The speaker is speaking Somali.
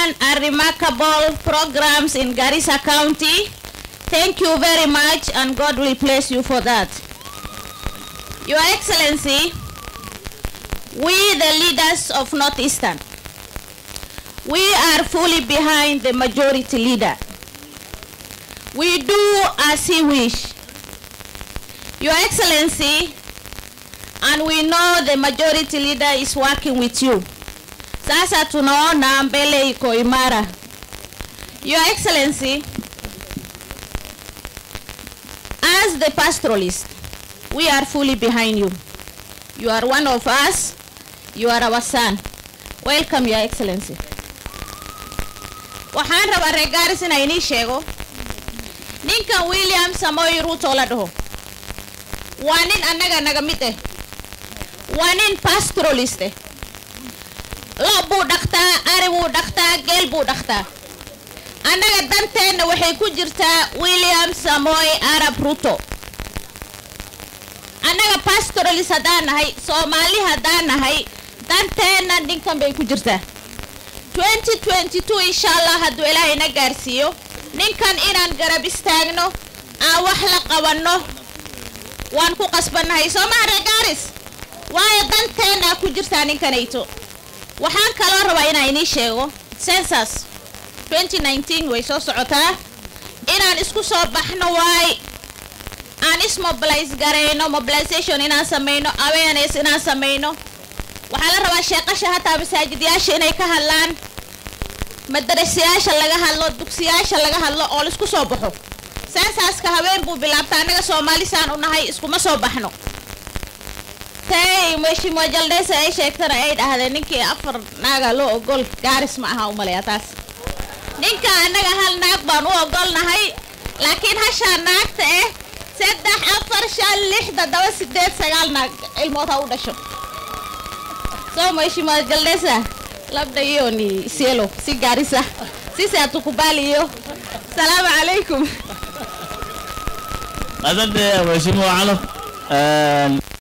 done a remarkable programs in Garissa County. Thank you very much, and God will bless you for that. Your Excellency, we the leaders of Northeastern, we are fully behind the majority leader. We do as he wish. Your Excellency, and we know the majority leader is working with you. Sasa tunaona mbele iko imara. Your Excellency, as the pastoralist, we are fully behind you. You are one of us. You are our son. Welcome, Your Excellency. Waxaan rabaa reer Garis inay inii sheego ninkan William Samoei Ruto la dhaho waa nin annaga naga mid ah, waa nin pastoralist ah. Loo buu dhaqtaa, ari buu dhaqtaa, geel buu dhaqtaa. Annaga danteena waxay ku jirtaa William Samoei Arap Ruto. Annaga pastoralist haddaan nahay, Soomaali haddaan nahay, danteena ninkan bay ku jirtaa. 2022 inshallah hadduu Ilaahay na gaarsiiyo ninkan inaan garab istaagno aan wax la qabanno waan ku qasbanahay Soomaali Garis waayo danteena ku jirtaa ninkanayto. Waxaan kaloo rabaa inaan inii sheego census 2019 way soo socotaa inaan isku soo baxno waay aan mobilize gareyno, mobilization inaan sameeyno, awareness inaan sameeyno. waxaa la rabaa sheeqasha hataa masaajidayaasha inay ka hadlaan, madrasayaasha laga hadlo, dugsiyaasha laga hadlo oo la isku soo baxo. censuska habeen buu bilaabtaa, anaga Soomaali saan u nahay iskuma soo baxno. tay Mheshimiwa Jaldesa ay sheegtana ay dhahdeen ninkii afar naaga loo ogol Garis ma aha u maleeyaa taas. ninka anaga hal naag baan u ogolnahay, laakiin hasha naagta eh 3 4 5 6 7 8 9 naag ilmoota u dhasho. So Mheshimiwa Jaldesa labda hiyo ni cielo si Garissa, sisi hatukubali hiyo. Salamu alaykum. Asante Mheshimiwa Alaf.